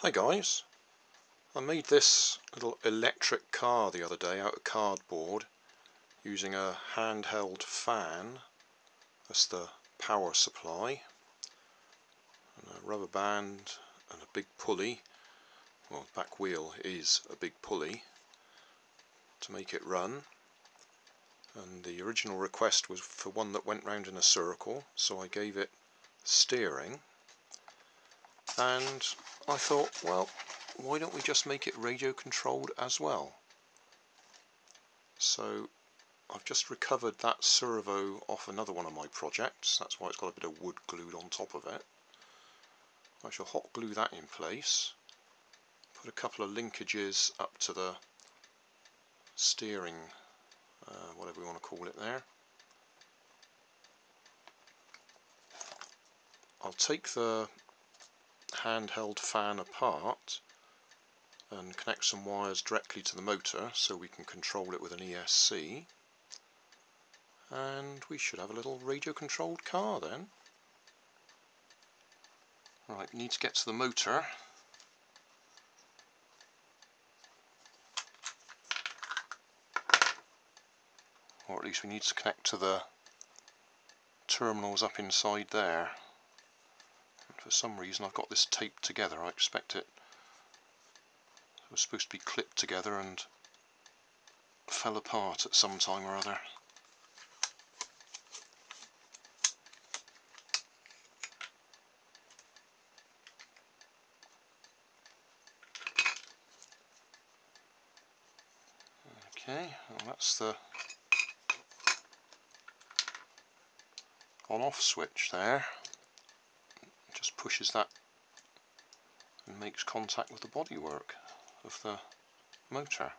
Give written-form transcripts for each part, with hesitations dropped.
Hi guys, I made this little electric car the other day out of cardboard using a handheld fan as the power supply, and a rubber band and a big pulley. Well, the back wheel is a big pulley to make it run, and the original request was for one that went round in a circle, so I gave it steering. And I thought, well, why don't we just make it radio controlled as well? So I've just recovered that servo off another one of my projects. That's why it's got a bit of wood glued on top of it. I shall hot glue that in place, put a couple of linkages up to the steering, whatever we want to call it there. I'll take the handheld fan apart and connect some wires directly to the motor so we can control it with an ESC, and we should have a little radio controlled car then. Right, we need to get to the motor. Or at least we need to connect to the terminals up inside there. And for some reason I've got this taped together. I expect it was supposed to be clipped together and fell apart at some time or other. Okay, well, that's the on-off switch there. It just pushes that and makes contact with the bodywork of the motor.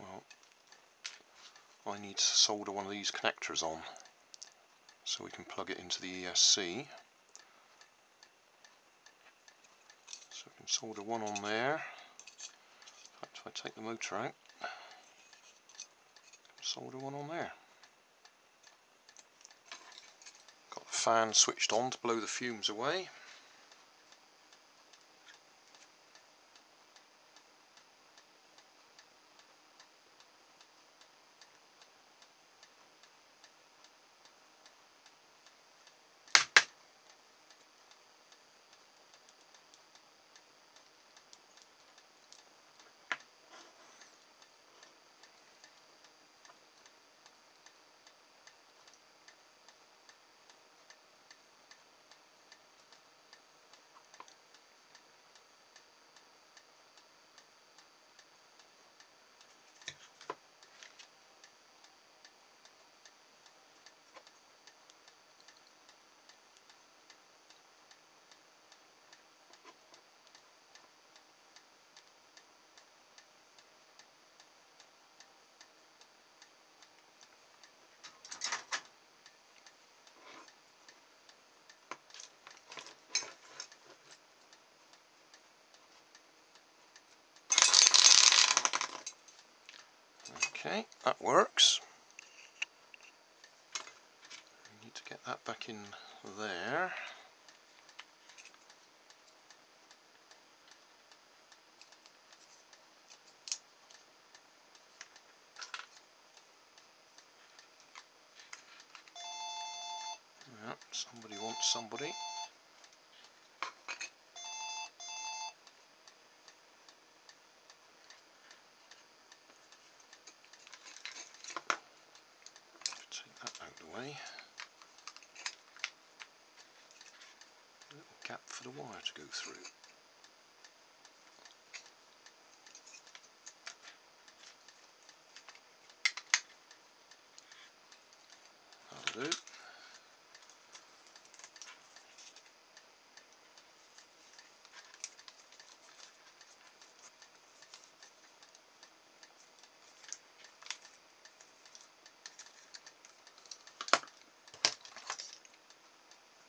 Well, I need to solder one of these connectors on so we can plug it into the ESC. So we can solder one on there. In fact, if I take the motor out, I can solder one on there. Got the fan switched on to blow the fumes away. Okay, that works. We need to get that back in there. Yep, somebody wants somebody. Take that out of the way. A little gap for the wire to go through. That'll do.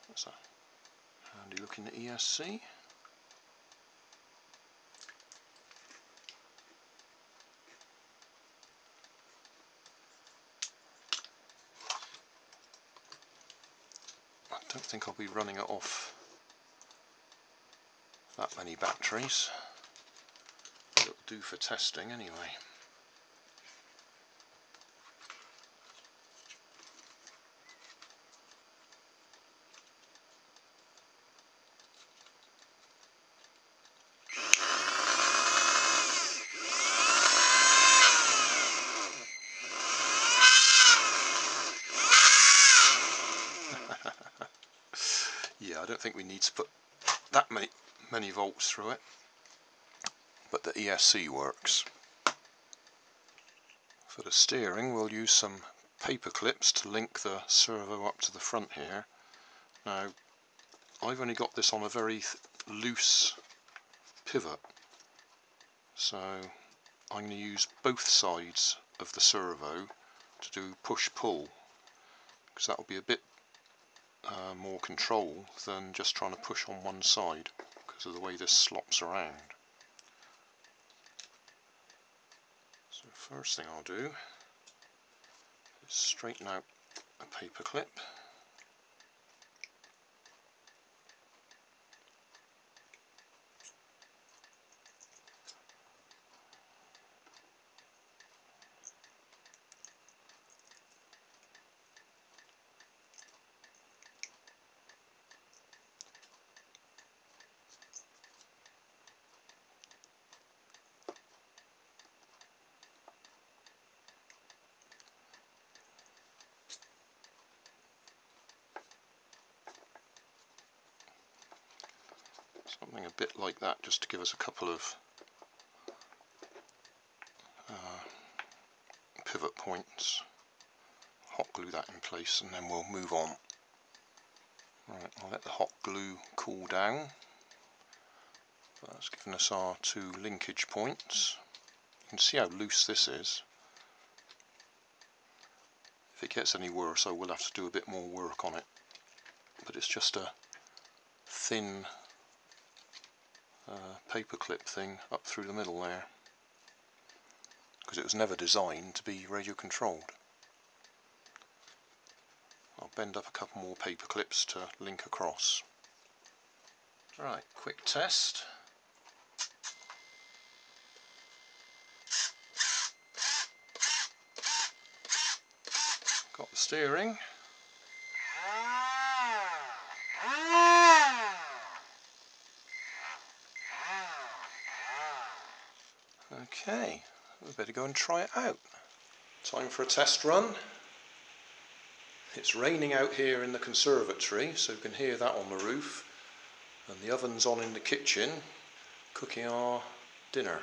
That's a handy looking ESC. don't think I'll be running it off that many batteries. It'll do for testing anyway. Yeah, I don't think we need to put that many volts through it, but the ESC works. For the steering, we'll use some paper clips to link the servo up to the front here. Now, I've only got this on a very loose pivot, so I'm going to use both sides of the servo to do push-pull, because that will be a bit more control than just trying to push on one side because of the way this slops around. So first thing I'll do is straighten out a paper clip. Something a bit like that, just to give us a couple of pivot points. Hot glue that in place and then we'll move on. Right, I'll let the hot glue cool down. That's given us our two linkage points. You can see how loose this is. If it gets any worse, I will have to do a bit more work on it. But it's just a thin paper clip thing up through the middle there, because it was never designed to be radio controlled. I'll bend up a couple more paper clips to link across. Right, quick test. Got the steering. Okay, we better go and try it out. Time for a test run. It's raining out here in the conservatory, so you can hear that on the roof, and the oven's on in the kitchen cooking our dinner.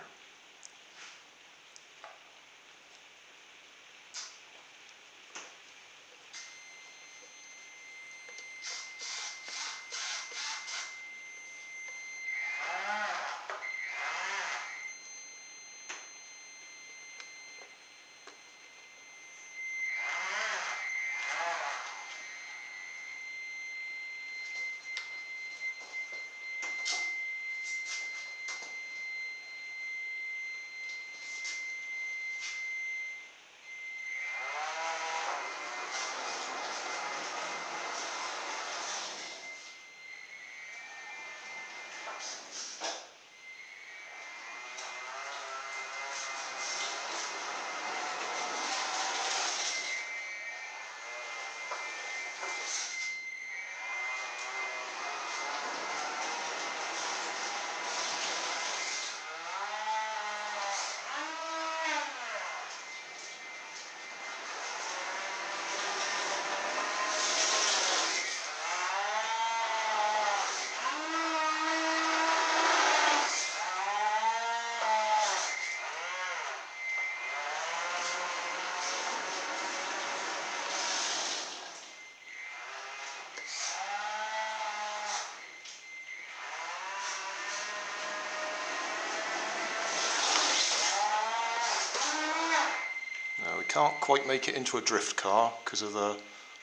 Now we can't quite make it into a drift car because of the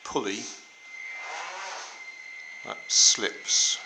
pulley that slips.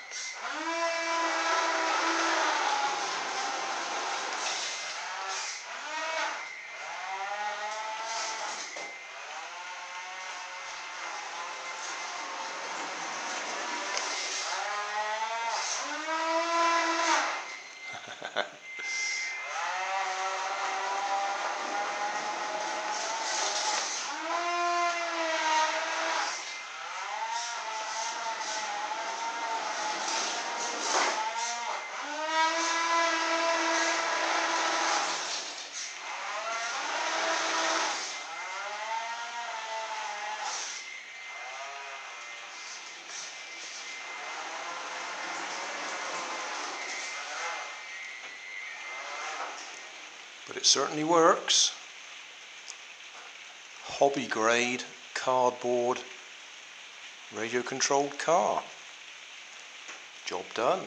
but it certainly works. Hobby grade cardboard radio controlled car. Job done.